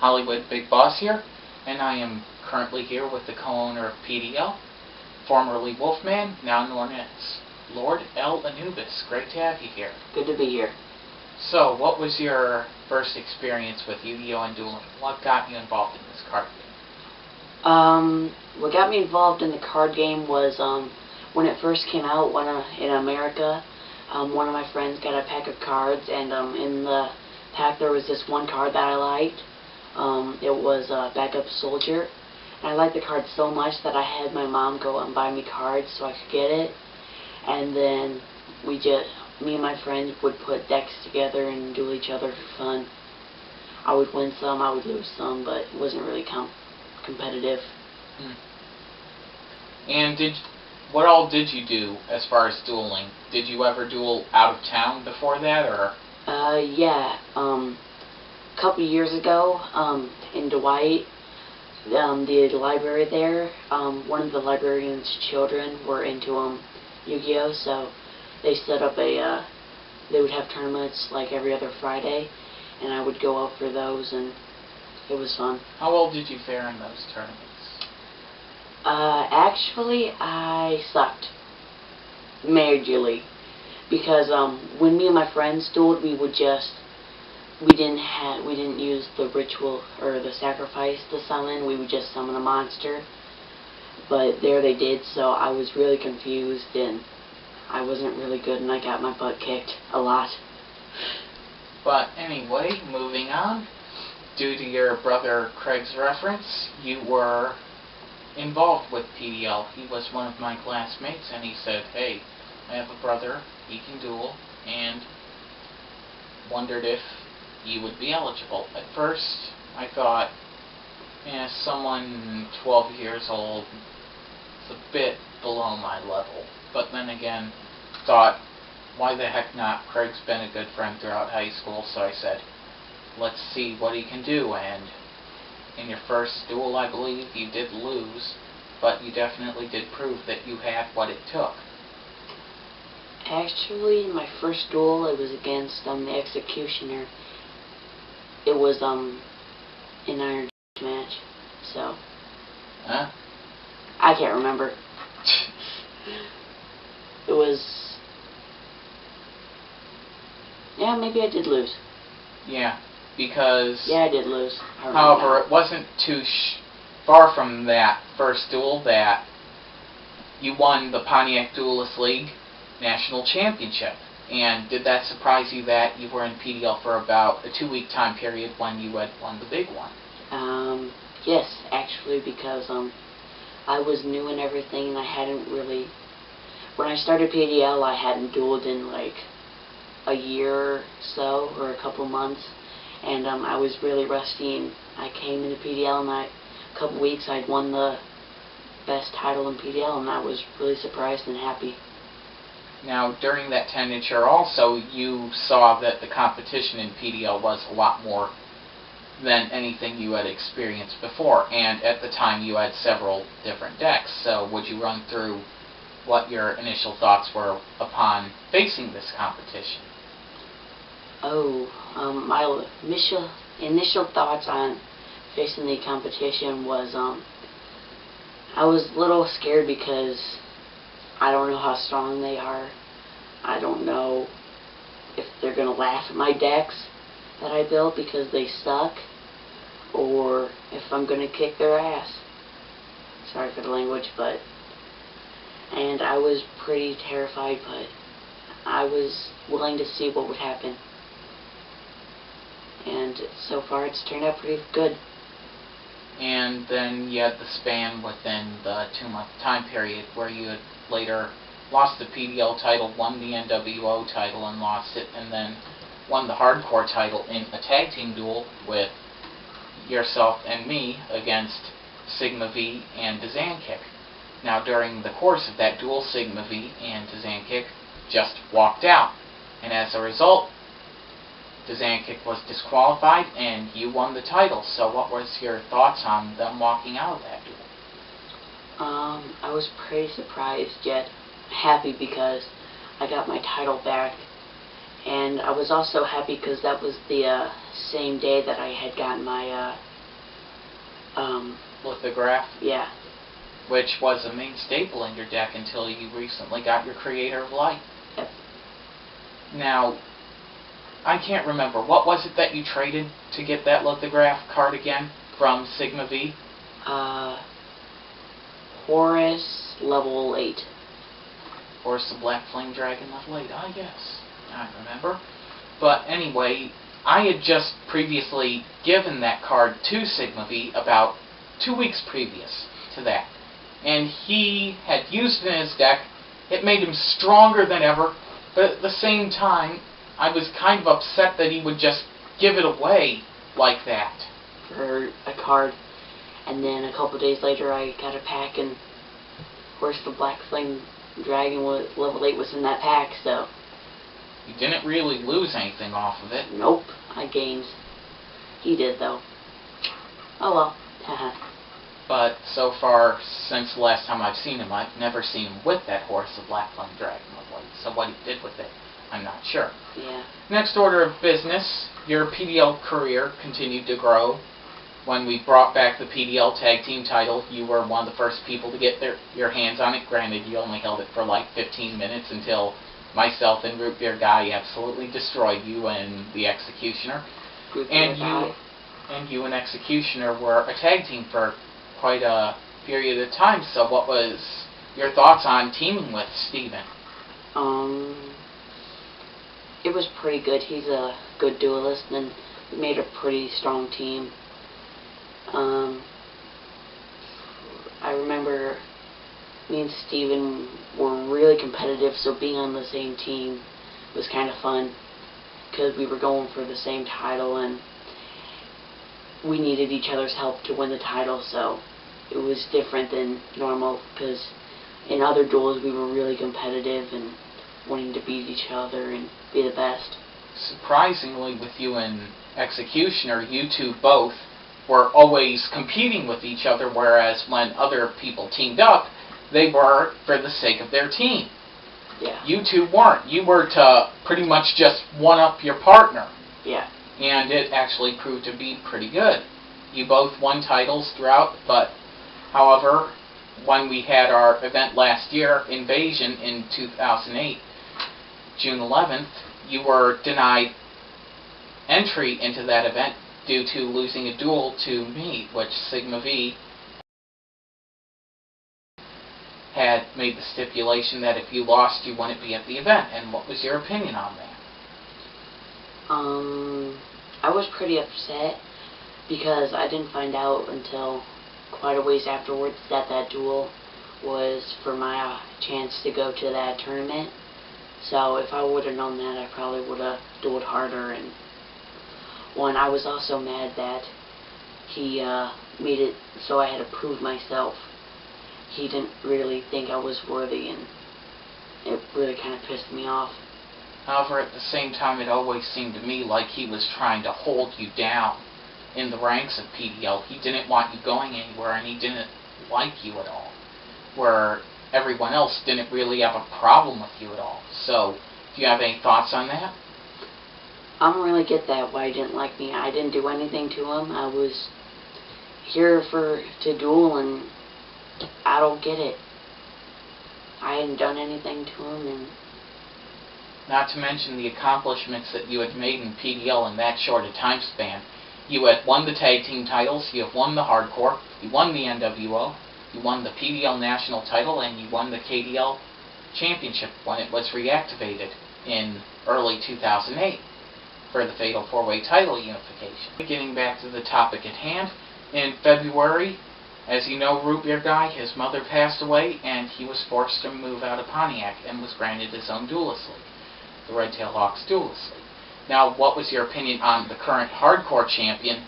HollywoodBigBoss here, and I am currently here with the co-owner of PDL, formerly Wolfman, now known as LordlAnubis. Great to have you here. Good to be here. So, what was your first experience with Yu-Gi-Oh! And dueling? What got you involved in this card game? What got me involved in the card game was when it first came out in America. One of my friends got a pack of cards, and in the pack there was this one card that I liked. It was Backup Soldier, and I liked the card so much that I had my mom go and buy me cards so I could get it. And then me and my friends would put decks together and duel each other for fun. I would win some, I would lose some, but it wasn't really competitive. And what all did you do as far as dueling? Did you ever duel out of town before that, or? Yeah. A couple years ago, in Dwight, the library there, one of the librarian's children were into Yu-Gi-Oh! So they set up they would have tournaments like every other Friday, and I would go out for those, and it was fun. How well did you fare in those tournaments? Actually, I sucked majorly, because when me and my friends dueled, we didn't use the ritual or the sacrifice to summon. We would just summon a monster. But there they did, so I was really confused, and I wasn't really good, and I got my butt kicked a lot. But anyway, moving on. Due to your brother Craig's reference, you were involved with PDL. He was one of my classmates, and he said, "Hey, I have a brother, he can duel," and wondered if you would be eligible. At first, I thought, someone 12 years old, it's a bit below my level. But then again, thought, why the heck not? Craig's been a good friend throughout high school, so I said, let's see what he can do. And in your first duel, I believe, you did lose, but you definitely did prove that you had what it took. Actually, my first duel, it was against the Executioner. It was an Iron match, so. Huh? I can't remember. It was. Yeah, maybe I did lose. Yeah, because. Yeah, I did lose. However, it wasn't too far from that first duel that you won the Pontiac Duelist League National Championship. And did that surprise you that you were in PDL for about a 2-week time period when you had won the big one? Yes, actually, because I was new and everything, and I hadn't really. When I started PDL, I hadn't dueled in like a year or so, or a couple months, and I was really rusty. And I came into PDL, and a couple weeks I'd won the best title in PDL, and I was really surprised and happy. Now, during that tenure also, you saw that the competition in PDL was a lot more than anything you had experienced before, and at the time you had several different decks. So would you run through what your initial thoughts were upon facing this competition? My initial thoughts on facing the competition was I was a little scared because I don't know how strong they are. I don't know if they're going to laugh at my decks that I built because they suck, or if I'm going to kick their ass. Sorry for the language, and I was pretty terrified, but I was willing to see what would happen. And so far it's turned out pretty good. And then you had the span within the 2-month time period where you had later lost the PDL title, won the NWO title and lost it, and then won the hardcore title in a tag team duel with yourself and me against Sigma V and Dazankick. Now, during the course of that duel, Sigma V and Dazankick just walked out, and as a result, Dazankick was disqualified and you won the title. So what was your thoughts on them walking out of that duel? I was pretty surprised yet happy because I got my title back, and I was also happy because that was the same day that I had gotten my Lithograph, Yeah. which was a main staple in your deck until you recently got your Creator of Light. Yep. Now, I can't remember. What was it that you traded to get that lithograph card again from Sigma V? Horus, level 8. Horus the Black Flame Dragon level 8. Ah, yes. I remember. But anyway, I had just previously given that card to Sigma V about 2 weeks previous to that. And he had used it in his deck. It made him stronger than ever, but at the same time, I was kind of upset that he would just give it away like that. For a card. And then a couple days later I got a pack, and of course the Black Flame Dragon was, level 8 was in that pack, so... You didn't really lose anything off of it. Nope, I gained. He did, though. Oh well. Haha. But so far, since the last time I've seen him, I've never seen him with that Horus the Black Flame Dragon level 8. So what he did with it, I'm not sure. Yeah. Next order of business, your PDL career continued to grow. When we brought back the PDL Tag Team title, you were one of the first people to get your hands on it. Granted, you only held it for like 15 minutes until myself and Root Beer Guy absolutely destroyed you and the Executioner. And you and Executioner were a tag team for quite a period of time. So what was your thoughts on teaming with Steven? It was pretty good. He's a good duelist, and we made a pretty strong team. I remember me and Steven were really competitive, so being on the same team was kind of fun, because we were going for the same title, and we needed each other's help to win the title, so it was different than normal, because in other duels we were really competitive and wanting to beat each other and be the best. Surprisingly, with you and Executioner, you two both were always competing with each other, whereas when other people teamed up, they were for the sake of their team. Yeah. You two weren't. You were to pretty much just one-up your partner. Yeah. And it actually proved to be pretty good. You both won titles throughout, but however, when we had our event last year, Invasion, in 2008, June 11th, you were denied entry into that event due to losing a duel to me, which Sigma V had made the stipulation that if you lost, you wouldn't be at the event. And what was your opinion on that? I was pretty upset because I didn't find out until quite a ways afterwards that that duel was for my chance to go to that tournament. So if I would have known that, I probably would have dueled harder. And I was also mad that he made it so I had to prove myself. He didn't really think I was worthy, and it really kind of pissed me off. However, at the same time, it always seemed to me like he was trying to hold you down in the ranks of PDL. He didn't want you going anywhere, and he didn't like you at all, where everyone else didn't really have a problem with you at all. So, do you have any thoughts on that? I don't really get that, why he didn't like me. I didn't do anything to him. I was here to duel, and I don't get it. I hadn't done anything to him, and... Not to mention the accomplishments that you had made in PDL in that short a time span. You had won the tag team titles, you have won the hardcore, you won the NWO, you won the PDL national title, and you won the KDL championship when it was reactivated in early 2008 for the Fatal 4-Way title unification. Getting back to the topic at hand, in February, as you know, Root Beer Guy, his mother passed away, and he was forced to move out of Pontiac and was granted his own Duelist League, the Red Tail Hawks Duelist League. Now, what was your opinion on the current hardcore champion?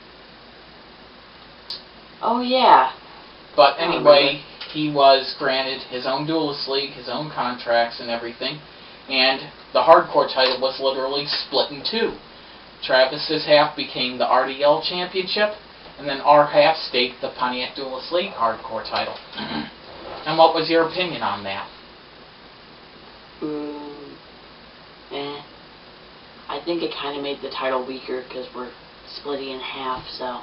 Oh, yeah. But anyway, he was granted his own Duelist League, his own contracts and everything, and the hardcore title was literally split in two. Travis's half became the RDL championship, and then our half staked the Pontiac Duelist League hardcore title. And what was your opinion on that? I think it kind of made the title weaker because we're splitting in half, so...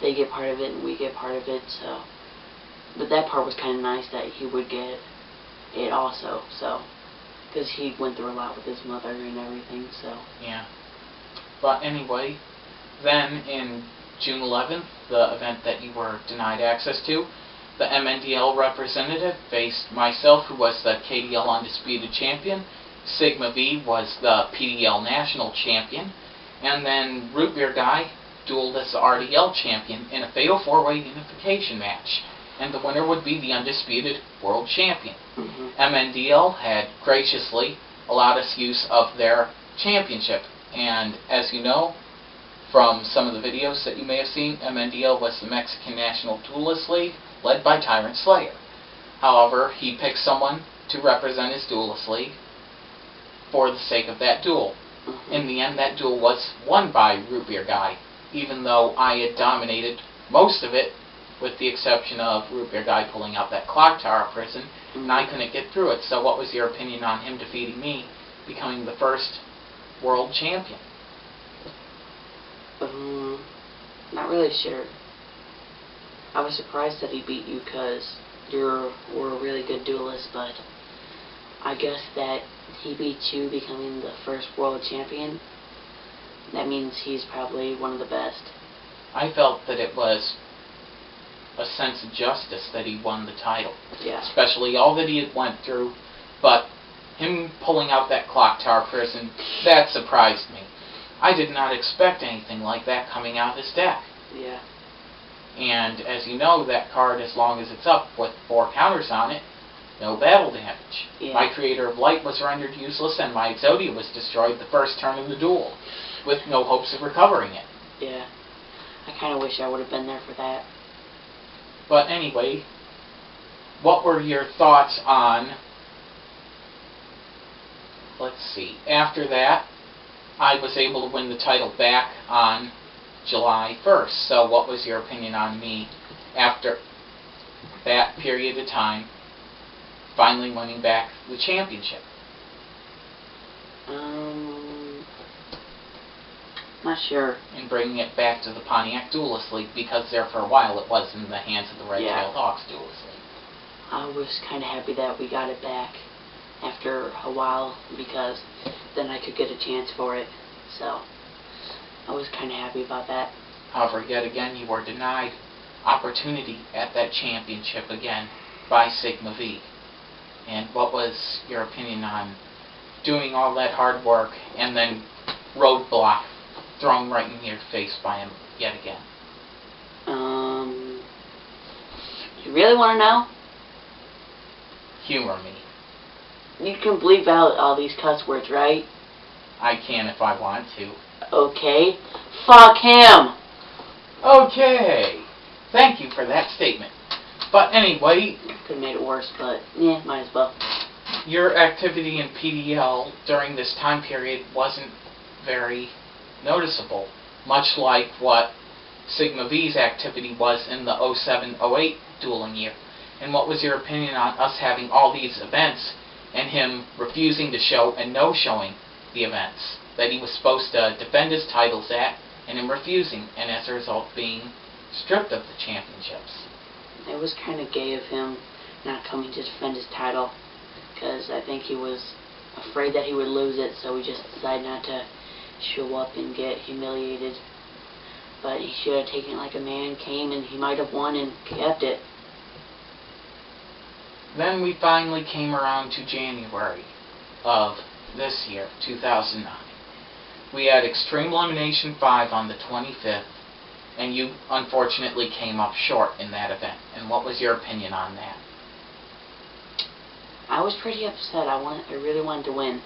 they get part of it and we get part of it, so. But that part was kind of nice that he would get it also, so. Because he went through a lot with his mother and everything, so. Yeah. But anyway, then in June 11th, the event that you were denied access to, the MNDL representative faced myself, who was the KDL Undisputed Champion. Sigma V was the PDL National Champion. And then Root Beer Guy dueled as the RDL Champion in a Fatal 4-Way Unification match. And the winner would be the Undisputed World Champion. MNDL had graciously allowed us use of their championship. And as you know, from some of the videos that you may have seen, MNDL was the Mexican National Duelist League, led by Tyrant Slayer. However, he picked someone to represent his Duelist League for the sake of that duel. In the end, that duel was won by Root Beer Guy, even though I had dominated most of it, with the exception of Root Beer Guy pulling out that clock tower prison, and I couldn't get through it. So what was your opinion on him defeating me, becoming the first world champion? Not really sure. I was surprised that he beat you because you were a really good duelist, but I guess that he beat you, becoming the first world champion. That means he's probably one of the best. I felt that it was a sense of justice that he won the title. Yeah. Especially all that he had went through, but him pulling out that clock tower prison, that surprised me. I did not expect anything like that coming out of his deck. Yeah. And as you know, that card, as long as it's up with 4 counters on it, no battle damage. Yeah. My Creator of Light was rendered useless, and my Exodia was destroyed the first turn of the duel, with no hopes of recovering it. Yeah. I kind of wish I would have been there for that. But anyway, what were your thoughts on... Let's see. After that, I was able to win the title back on July 1st. So what was your opinion on me after that period of time, finally winning back the championship? Not sure. And bringing it back to the Pontiac Duelist League, because there for a while it was in the hands of the Red-Tailed Hawks Duelist League. I was kind of happy that we got it back after a while, because then I could get a chance for it. So I was kind of happy about that. However, yet again, you were denied opportunity at that championship again by Sigma V. And what was your opinion on doing all that hard work and then roadblock thrown right in your face by him yet again? You really want to know? Humor me. You can bleep out all these cuss words, right? I can if I want to. Okay. Fuck him! Okay! Thank you for that statement. But anyway... Could have made it worse, but yeah, might as well. Your activity in PDL during this time period wasn't very noticeable, much like what Sigma V's activity was in the 07-08 dueling year. And what was your opinion on us having all these events and him refusing to show and no-showing the events that he was supposed to defend his titles at, and him refusing, and as a result being stripped of the championships? It was kind of gay of him not coming to defend his title, because I think he was afraid that he would lose it, so he just decided not to show up and get humiliated. But he should have taken it like a man, came, and he might have won and kept it. Then we finally came around to January of this year, 2009. We had Extreme Elimination 5 on the 25th, and you unfortunately came up short in that event. And what was your opinion on that? I was pretty upset. I really wanted to win,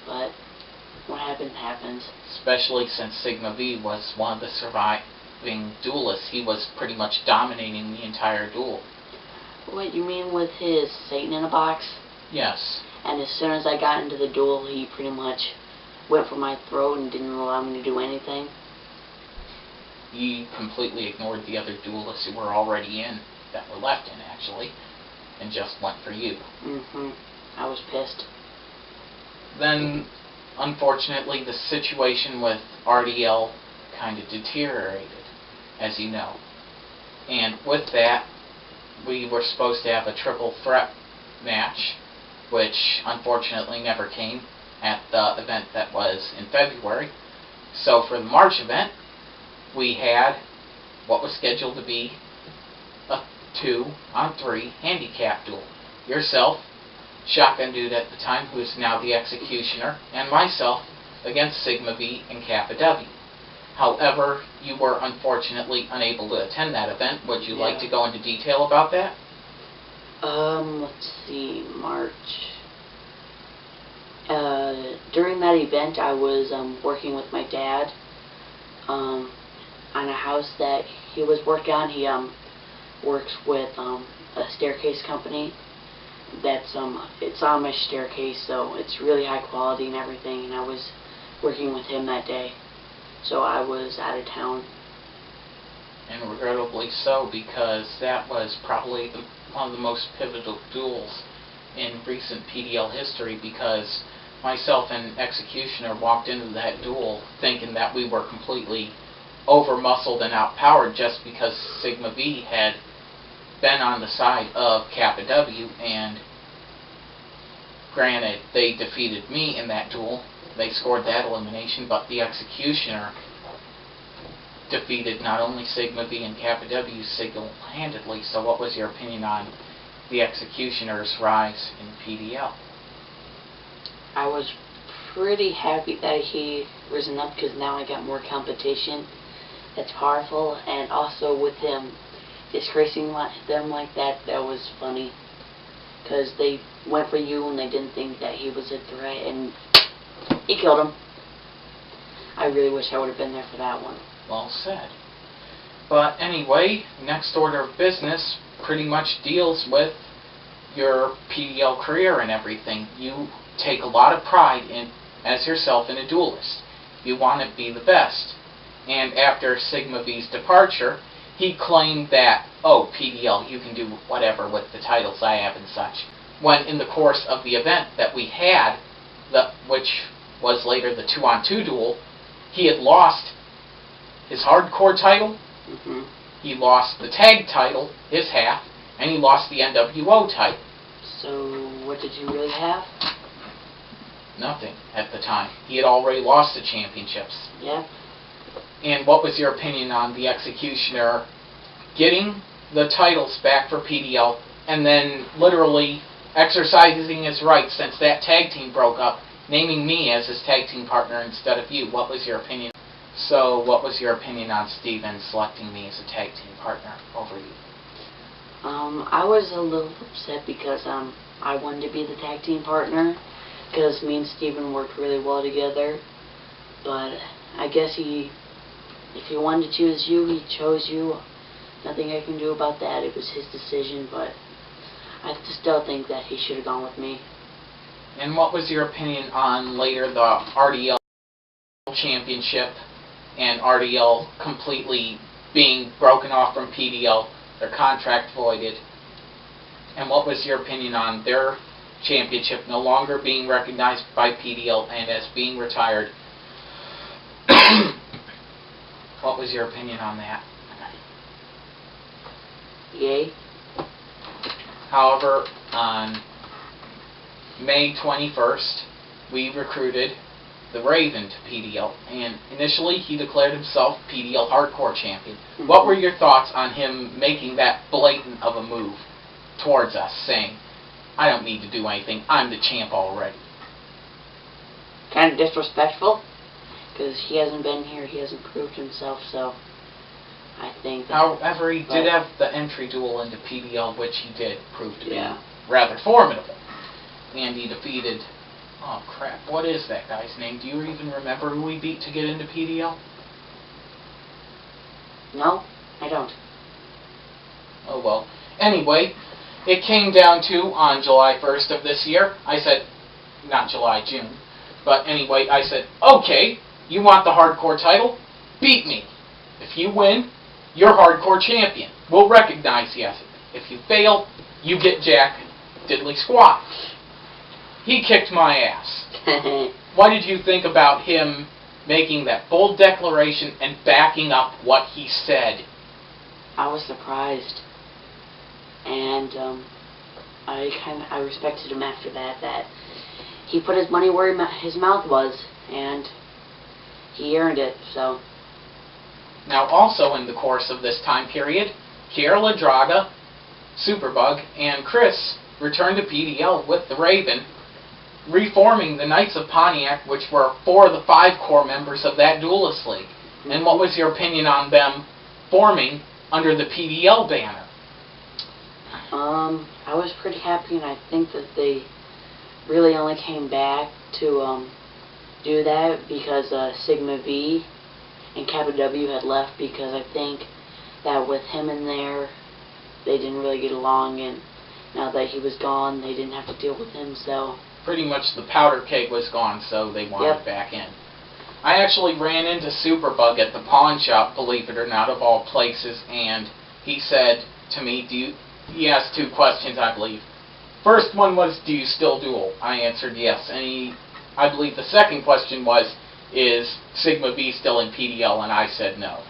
but what happened happens. Especially since Sigma V was one of the surviving duelists. He was pretty much dominating the entire duel. What, you mean with his Satan in a box? Yes. And as soon as I got into the duel, he pretty much went for my throat and didn't allow me to do anything. He completely ignored the other duelists who were already in, that were left in actually, and just went for you. I was pissed. Then, unfortunately, the situation with RDL kind of deteriorated, as you know. And with that, we were supposed to have a triple threat match, which unfortunately never came at the event that was in February. So for the March event, we had what was scheduled to be a 2-on-3 handicap duel. Yourself, Shotgun Dude at the time, who is now the Executioner, and myself against Sigma V and Kappa W. However, you were unfortunately unable to attend that event. Would you like to go into detail about that? Let's see, March. During that event, I was working with my dad on a house that he was working on. He works with a staircase company. That's it's on my staircase, so it's really high quality and everything. And I was working with him that day, so I was out of town. And regrettably so, because that was probably one of the most pivotal duels in recent PDL history, because myself and Executioner walked into that duel thinking that we were completely over-muscled and outpowered just because Sigma V had been on the side of Kappa W, and granted, they defeated me in that duel. They scored that elimination, but the Executioner defeated not only Sigma V and Kappa W single-handedly. So what was your opinion on the Executioner's rise in PDL? I was pretty happy that he risen up, because now I got more competition that's powerful, and also with him disgracing them like that, that was funny, because they went for you and they didn't think that he was a threat, and he killed him. I really wish I would have been there for that one. Well said. But anyway, next order of business pretty much deals with your PDL career and everything. You take a lot of pride in, as yourself, in a duelist. You want to be the best. And after Sigma V's departure, he claimed that, oh, PDL, you can do whatever with the titles I have and such. When in the course of the event that we had, which was later the 2-on-2 duel, he had lost his hardcore title, he lost the tag title, his half, and he lost the NWO title. So what did you really have? Nothing at the time. He had already lost the championships. Yeah. And what was your opinion on the Executioner getting the titles back for PDL and then literally exercising his rights since that tag team broke up, naming me as his tag team partner instead of you? What was your opinion? So what was your opinion on Steven selecting me as a tag team partner over you? I was a little upset because I wanted to be the tag team partner, because me and Steven worked really well together. But I guess if he wanted to choose you, he chose you. Nothing I can do about that. It was his decision, but I still think that he should have gone with me. And what was your opinion on later the RDL championship and RDL completely being broken off from PDL, their contract voided? And what was your opinion on their championship no longer being recognized by PDL and as being retired? What was your opinion on that? Yay. However, on May 21st, we recruited the Raven to PDL, and initially he declared himself PDL Hardcore Champion. What were your thoughts on him making that blatant of a move towards us, saying, I don't need to do anything, I'm the champ already? Kind of disrespectful, because he hasn't been here, he hasn't proved himself, so I think that... However, he did have the entry duel into PDL, which he did prove to be rather formidable. And he defeated... Oh, crap. What is that guy's name? Do you even remember who he beat to get into PDL? No, I don't. Oh, well. Anyway, it came down to, on July 1st of this year, I said, not July, June, but anyway, I said, okay, you want the hardcore title? Beat me. If you win, you're hardcore champion. We'll recognize you. If you fail, you get jack diddly squat. He kicked my ass. What did you think about him making that bold declaration and backing up what he said? I was surprised, and I respected him after that. That he put his money where his mouth was, and he earned it. So. Now, also in the course of this time period, Kiera Draga, Superbug, and Chris returned to PDL with the Raven, reforming the Knights of Pontiac, which were 4 of the 5 core members of that Duelist League. And what was your opinion on them forming under the PDL banner? I was pretty happy, and I think that they really only came back to do that because Sigma V and Kappa W had left, because I think that with him in there, they didn't really get along, and now that he was gone, they didn't have to deal with him, so... Pretty much the powder keg was gone, so they wanted back in. I actually ran into Superbug at the pawn shop, believe it or not, of all places, and he said to me, he asked 2 questions, I believe. First one was, do you still duel? I answered yes, and I believe the second question was, is Sigma V still in PDL? And I said no.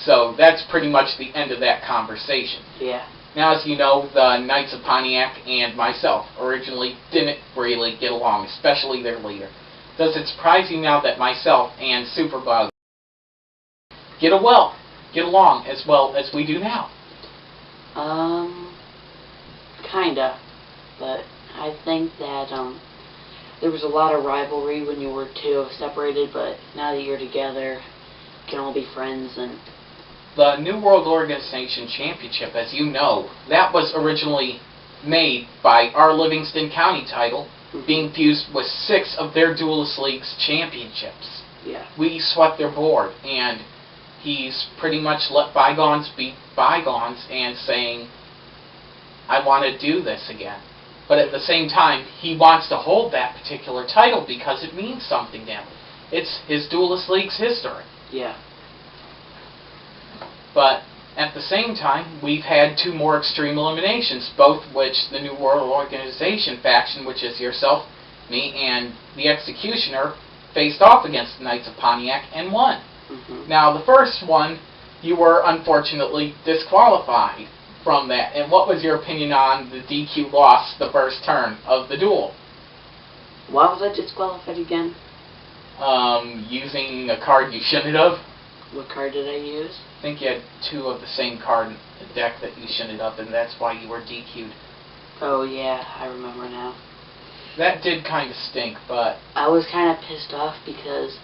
So that's pretty much the end of that conversation. Yeah. Now, as you know, the Knights of Pontiac and myself originally didn't really get along, especially their leader. Does it surprise you now that myself and Superbug get along as well as we do now? Kinda. But I think that there was a lot of rivalry when you were 2 separated, but now that you're together, you can all be friends. And the New World Organization Championship, as you know, that was originally made by our Livingston County title, being fused with 6 of their Duelist League's championships. Yeah. We swept their board, and he's pretty much let bygones be bygones and saying, I want to do this again. But at the same time, he wants to hold that particular title because it means something to him. It's his Duelist League's history. Yeah. But at the same time, we've had 2 more extreme eliminations, both which the New World Organization faction, which is yourself, me, and the Executioner, faced off against the Knights of Pontiac and won. Now, the first one, you were unfortunately disqualified from that. And what was your opinion on the DQ loss the first turn of the duel? Why was I disqualified again? Using a card you shouldn't have. What card did I use? I think you had 2 of the same card in the deck that you shouldn't have, and that's why you were DQ'd. Oh yeah, I remember now. That did kind of stink, but... I was kind of pissed off because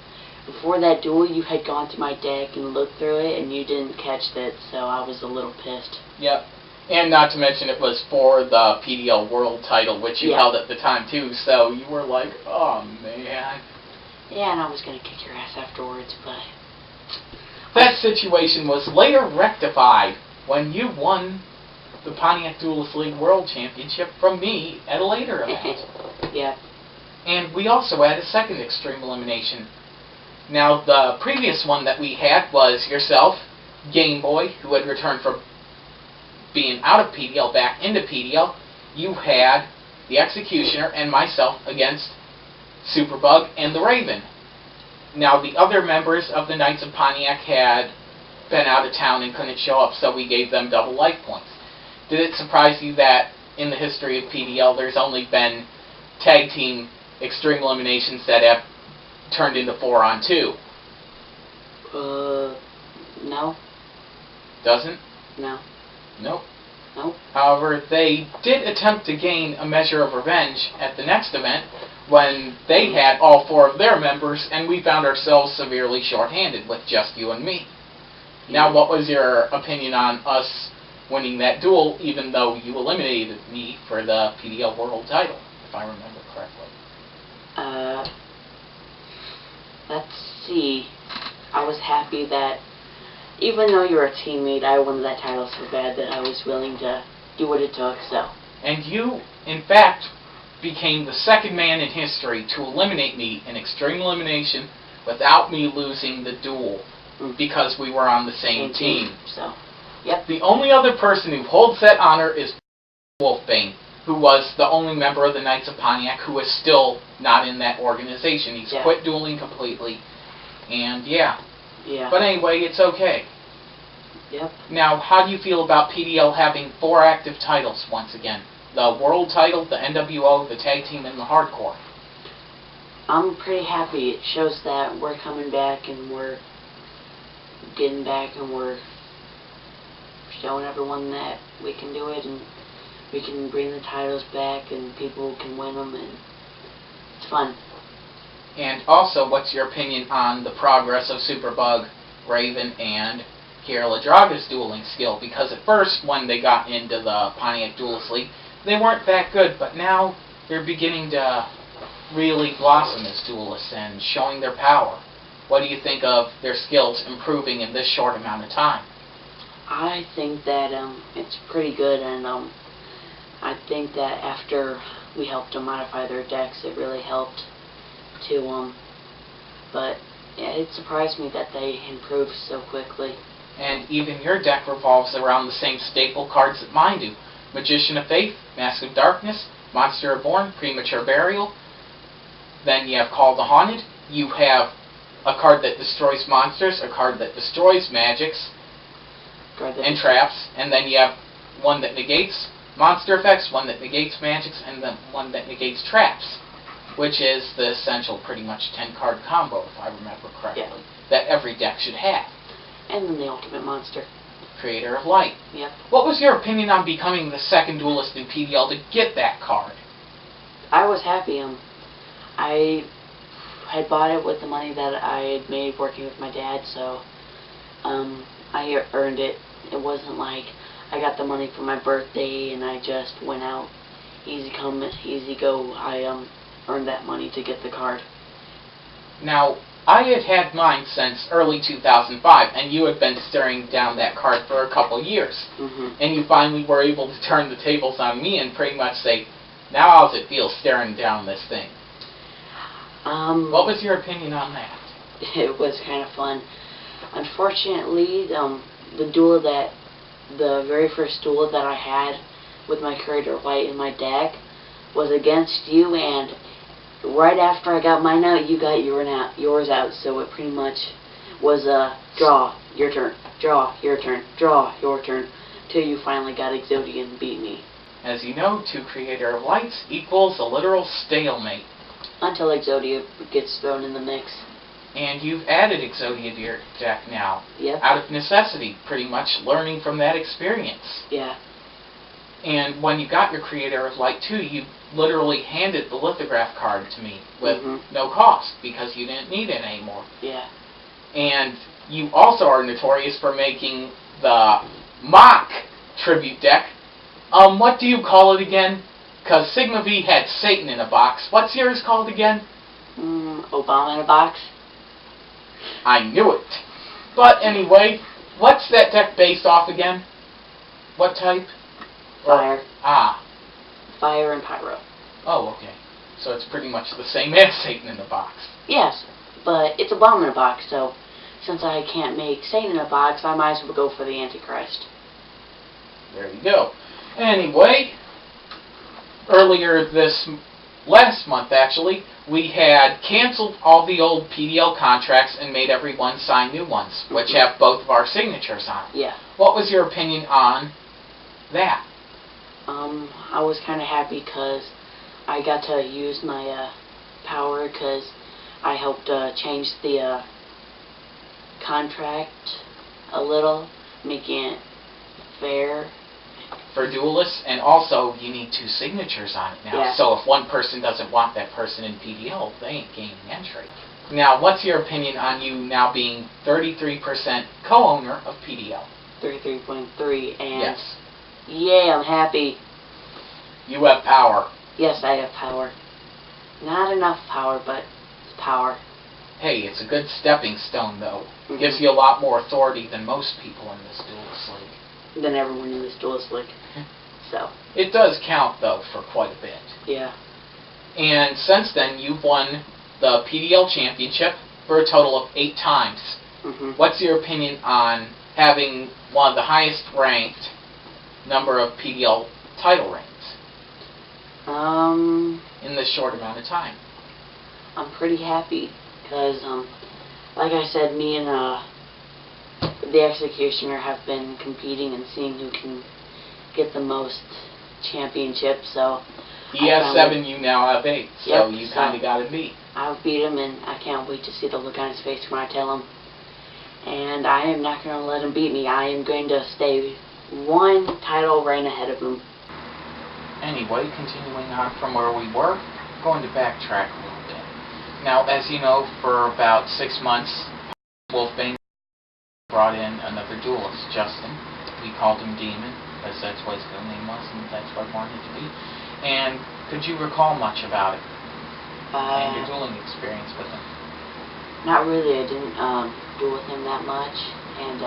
before that duel you had gone to my deck and looked through it and you didn't catch it, so I was a little pissed. Yep. And not to mention it was for the PDL World title, which you held at the time too, so you were like, oh man. Yeah, and I was going to kick your ass afterwards, but... That situation was later rectified when you won the Pontiac Duelist League World Championship from me at a later event. Yeah. And we also had a second extreme elimination. Now, the previous one that we had was yourself, Game Boy, who had returned from being out of PDL back into PDL. You had the Executioner and myself against Superbug and the Raven. Now, the other members of the Knights of Pontiac had been out of town and couldn't show up, so we gave them double life points. Did it surprise you that in the history of PDL there's only been tag team extreme eliminations that have turned into 4-on-2? No. Doesn't? No. Nope. Nope. However, they did attempt to gain a measure of revenge at the next event when they had all 4 of their members and we found ourselves severely short-handed with just you and me. Now, what was your opinion on us winning that duel, even though you eliminated me for the PDL World title, if I remember correctly? Let's see. I was happy that even though you were a teammate, I wanted that title so bad that I was willing to do what it took, so. And you, in fact, became the second man in history to eliminate me in extreme elimination without me losing the duel because we were on the same team. So, yep. The only other person who holds that honor is Wolfbane, who was the only member of the Knights of Pontiac who is still not in that organization. He's quit dueling completely. And yeah. Yeah. But anyway, it's okay. Yep. Now, how do you feel about PDL having 4 active titles once again? The World title, the NWO, the Tag Team, and the Hardcore. I'm pretty happy. It shows that we're coming back and we're getting back and we're showing everyone that we can do it and we can bring the titles back and people can win them and it's fun. And also, what's your opinion on the progress of Superbug, Raven, and Kiera Ladraga's dueling skill? Because at first, when they got into the Pontiac Duelist League, they weren't that good, but now they're beginning to really blossom as duelists and showing their power. What do you think of their skills improving in this short amount of time? I think that it's pretty good, and I think that after we helped them modify their decks, it really helped too. But yeah, it surprised me that they improved so quickly. And even your deck revolves around the same staple cards that mine do. Magician of Faith, Mask of Darkness, Monster Reborn, Premature Burial. Then you have Call the Haunted. You have a card that destroys monsters, a card that destroys magics and traps, and then you have one that negates monster effects, one that negates magics, and then one that negates traps, which is the essential pretty much 10-card combo, if I remember correctly, that every deck should have. And then the ultimate monster. Creator of Light. Yep. What was your opinion on becoming the second duelist in PDL to get that card? I was happy. I had bought it with the money that I had made working with my dad, so I earned it. It wasn't like I got the money for my birthday and I just went out easy come, easy go. I earned that money to get the card. Now, I had had mine since early 2005, and you had been staring down that card for a couple years. And you finally were able to turn the tables on me and pretty much say, now how's it feel staring down this thing? What was your opinion on that? It was kind of fun. Unfortunately, the very first duel that I had with my Creator of Light in my deck was against you, and right after I got mine out, you got yours out, so it pretty much was a draw, your turn, draw, your turn, draw, your turn, till you finally got Exodia and beat me. As you know, 2 Creator of Lights equals a literal stalemate. Until Exodia gets thrown in the mix. And you've added Exodia to your deck now. Yep. Out of necessity, pretty much learning from that experience. Yeah. And when you got your Creator of Light 2, you literally handed the lithograph card to me with no cost because you didn't need it anymore. Yeah. And you also are notorious for making the mock tribute deck. What do you call it again? Because Sigma V had Satan in a box. What's yours called again? Obama in a box. I knew it. But anyway, what's that deck based off again? What type? Fire. Fire and Pyro. Oh, okay. So it's pretty much the same as Satan in a box. Yes, but it's a bomb in a box, so since I can't make Satan in a box, I might as well go for the Antichrist. There you go. Anyway, earlier last month actually, we had canceled all the old PDL contracts and made everyone sign new ones, which have both of our signatures on. Yeah. What was your opinion on that? I was kind of happy because I got to use my power because I helped change the contract a little, making it fair. For duelists, and also you need 2 signatures on it now. Yeah. So if one person doesn't want that person in PDL, they ain't gaining entry. Now, what's your opinion on you now being 33% co-owner of PDL? 33.3, and yes. Yeah, I'm happy. You have power. Yes, I have power. Not enough power, but it's power. Hey, it's a good stepping stone, though. It gives you a lot more authority than most people in this Duelist League. Than everyone in this Duelist League. So. It does count, though, for quite a bit. Yeah. And since then, you've won the PDL Championship for a total of 8 times. What's your opinion on having one of the highest ranked number of PDL title reigns in this short amount of time? I'm pretty happy because, like I said, me and the executioner have been competing and seeing who can get the most championships. So he has 7, you now have 8. So Yep, you kind of got to beat. I'll beat him, and I can't wait to see the look on his face when I tell him. And I am not going to let him beat me. I am going to stay 1 title reign ahead of him. Anyway, continuing on from where we were, going to backtrack a little bit. Now, as you know, for about 6 months, Wolfbane brought in another duelist, Justin. We called him Demon, because that's what his real name was, and that's what I wanted it to be. And could you recall much about it? And your dueling experience with him? Not really. I didn't duel with him that much, and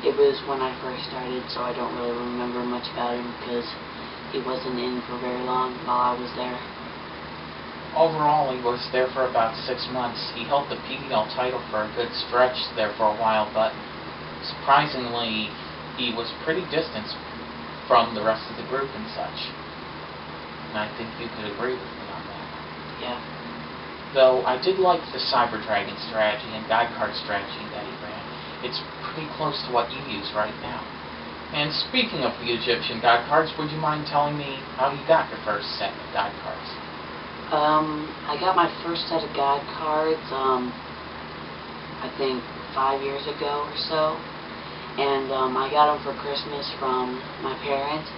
it was when I first started, so I don't really remember much about him because he wasn't in for very long while I was there. Overall, he was there for about 6 months. He held the PDL title for a good stretch there for a while, but surprisingly, he was pretty distant from the rest of the group and such. And I think you could agree with me on that. Yeah. Though I did like the Cyber Dragon strategy and Guide Card strategy that he ran. It's pretty close to what you use right now. And speaking of the Egyptian Guide Cards, would you mind telling me how you got your first set of Guide Cards? I got my first set of Guide Cards, I think 5 years ago or so. And I got them for Christmas from my parents.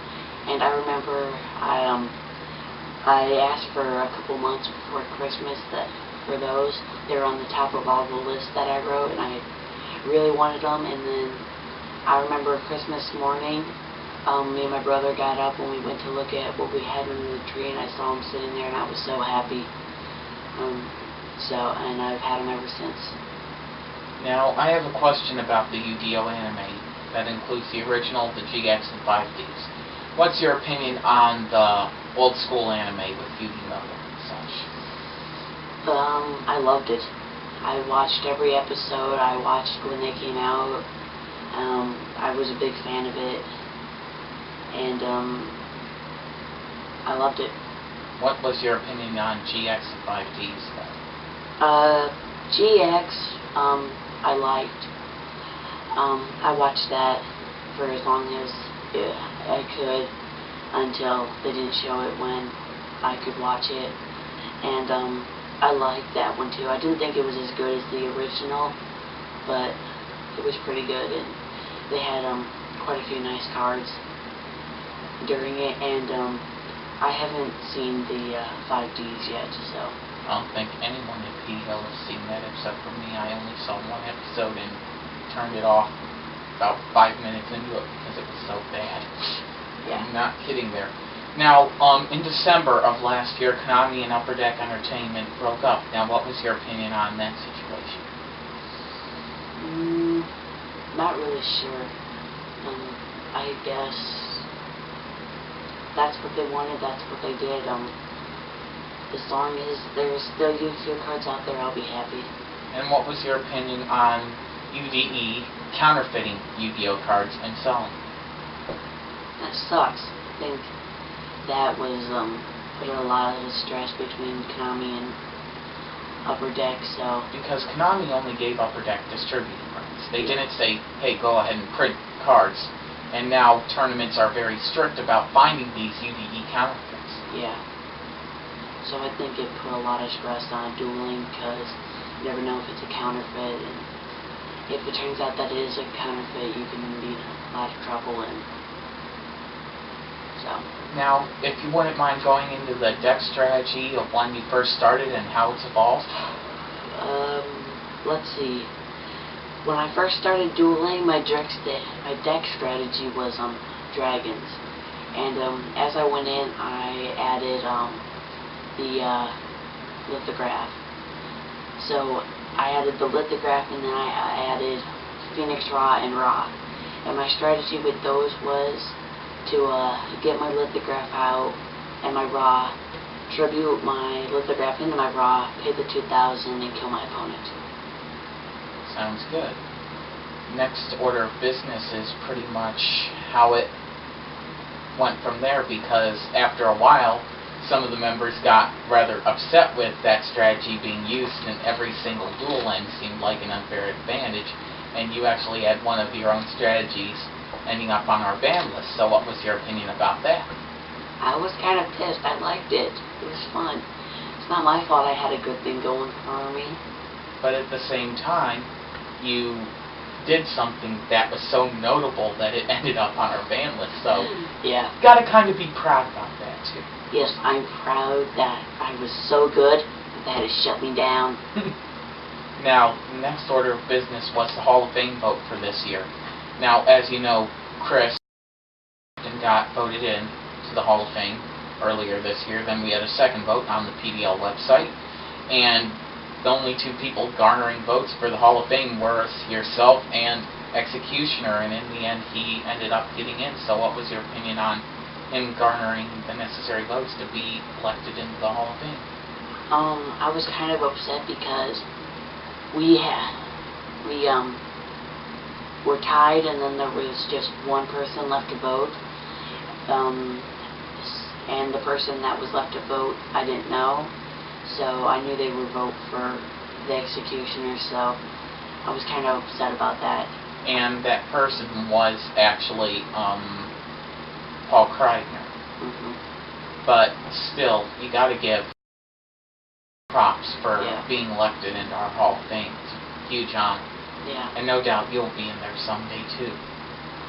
And I remember I asked for a couple months before Christmas for those. They were on the top of all the lists that I wrote, and I really wanted them. And then I remember Christmas morning, me and my brother got up and we went to look at what we had under the tree, and I saw him sitting there, and I was so happy. And I've had them ever since. Now, I have a question about the Yu-Gi-Oh anime. That includes the original, the GX, and 5Ds. What's your opinion on the old school anime with Yu-Gi-Oh and such? I loved it. I watched every episode. I watched when they came out. I was a big fan of it. And I loved it. What was your opinion on GX and 5Ds then? GX, I liked. I watched that for as long as I could until they didn't show it when I could watch it. And I liked that one too. I didn't think it was as good as the original, but it was pretty good, and they had quite a few nice cards during it. And I haven't seen the 5Ds yet, so I don't think anyone at PDL has seen that except for me. I only saw 1 episode and turned it off about 5 minutes into it because it was so bad. yeah. I'm not kidding there. Now, in December of last year, Konami and Upper Deck Entertainment broke up. Now, what was your opinion on that situation? Not really sure. I guess that's what they wanted, that's what they did. As long as there's still Yu-Gi-Oh cards out there, I'll be happy. And what was your opinion on UDE counterfeiting Yu-Gi-Oh cards and selling? That sucks. I think that was put a lot of stress between Konami and Upper Deck, so... Because Konami only gave Upper Deck distributing rights. They didn't say, hey, go ahead and print cards. And now tournaments are very strict about finding these UDE counterfeits. Yeah. So I think it put a lot of stress on dueling because you never know if it's a counterfeit, and if it turns out that it is a counterfeit, you can be in a lot of trouble. And so. Now, if you wouldn't mind going into the deck strategy of when you first started and how it's evolved. Let's see. When I first started dueling, my deck strategy was dragons, and as I went in, I added the lithograph. So I added the lithograph, and then I added Phoenix Ra and Ra. And my strategy with those was to get my lithograph out and my Ra, tribute my lithograph into my Ra, pay the 2,000, and kill my opponent. Sounds good. Next order of business is pretty much how it went from there, because after a while, some of the members got rather upset with that strategy being used, and every single duel end seemed like an unfair advantage, and you actually had one of your own strategies ending up on our ban list. So what was your opinion about that? I was kind of pissed. I liked it. It was fun. It's not my fault I had a good thing going for me. But at the same time, you did something that was so notable that it ended up on our ban list. So yeah, gotta kind of be proud about that too. Yes, I'm proud that I was so good that they had to shut me down. Now, the next order of business was the Hall of Fame vote for this year. Now, as you know, Chris got voted in to the Hall of Fame earlier this year. Then we had a second vote on the PDL website, and the only two people garnering votes for the Hall of Fame were yourself and Executioner, and in the end he ended up getting in. So what was your opinion on him garnering the necessary votes to be elected into the Hall of Fame? I was kind of upset because we were tied, and then there was just one person left to vote. And the person that was left to vote, I didn't know, so I knew they would vote for the Executioner, so I was kind of upset about that. And that person was actually Paul Kreidner. But still, you got to give props for being elected into our Hall of Fame. It's a huge honor. Yeah. And no doubt you'll be in there someday too.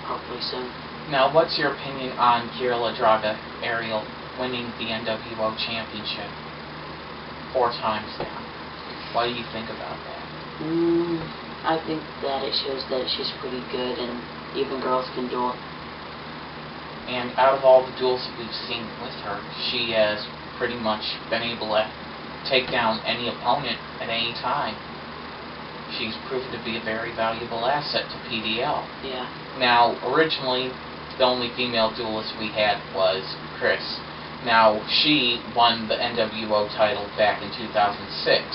Hopefully soon. Now, what's your opinion on Kirill Draga Ariel winning the NWO Championship 4 times now? What do you think about that? I think that it shows that she's pretty good, and even girls can duel. And out of all the duels that we've seen with her, she has pretty much been able to take down any opponent at any time. She's proven to be a very valuable asset to PDL. Yeah. Now, originally, the only female duelist we had was Chris. Now, she won the NWO title back in 2006.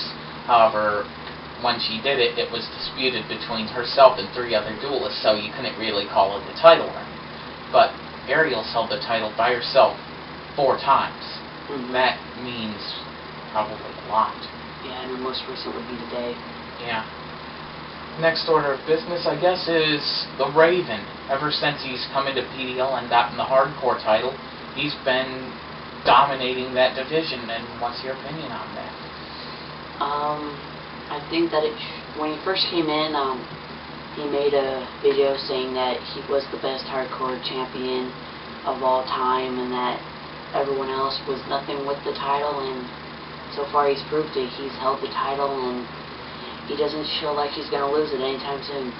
However, when she did it, it was disputed between herself and 3 other duelists, so you couldn't really call it a title run. But Ariel's held the title by herself 4 times. That means probably a lot. Yeah, and the most recent would be today. Yeah. Next order of business, I guess, is the Raven. Ever since he's come into PDL and gotten the hardcore title, he's been dominating that division. And what's your opinion on that? I think that when he first came in, he made a video saying that he was the best hardcore champion of all time, and that everyone else was nothing with the title. And so far, he's proved it. He's held the title, and he doesn't show like he's going to lose it anytime soon.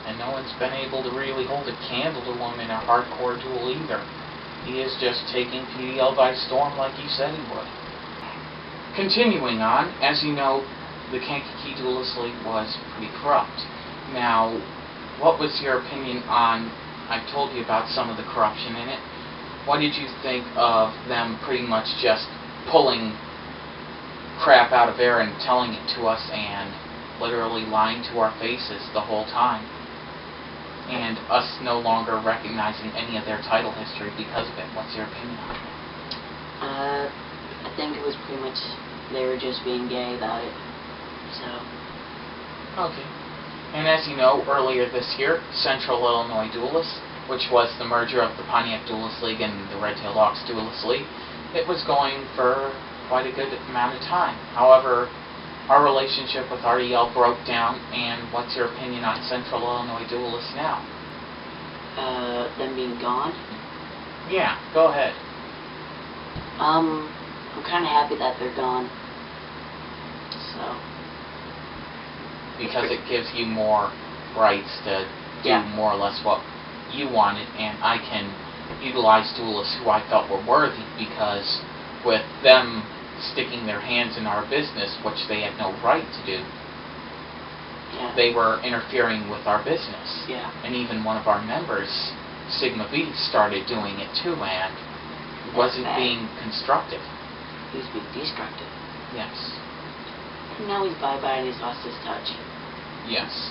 And no one's been able to really hold a candle to him in a hardcore duel either. He is just taking PDL by storm like he said he would. Continuing on, as you know, the Kankakee Duelist League was pretty corrupt. Now, what was your opinion on, I told you about some of the corruption in it. What did you think of them pretty much just pulling crap out of air and telling it to us and literally lying to our faces the whole time, and us no longer recognizing any of their title history because of it? What's your opinion on that? I think it was pretty much they were just being gay about it. So. Okay. And as you know, earlier this year, Central Illinois Duelists, which was the merger of the Pontiac Duelist League and the Red Tail Hawks Duelist League, it was going for quite a good amount of time. However, our relationship with RDL broke down, and what's your opinion on Central Illinois Duelists now? Them being gone? Yeah, go ahead. I'm kind of happy that they're gone. So. Because it gives you more rights to do more or less what you wanted, and I can utilize duelists who I felt were worthy, because with them sticking their hands in our business, which they had no right to do, they were interfering with our business. Yeah. And even one of our members, Sigma B, started doing it too, and wasn't being constructive. He was being destructive. Yes. And now he's bye-bye and he's lost his touch. Yes.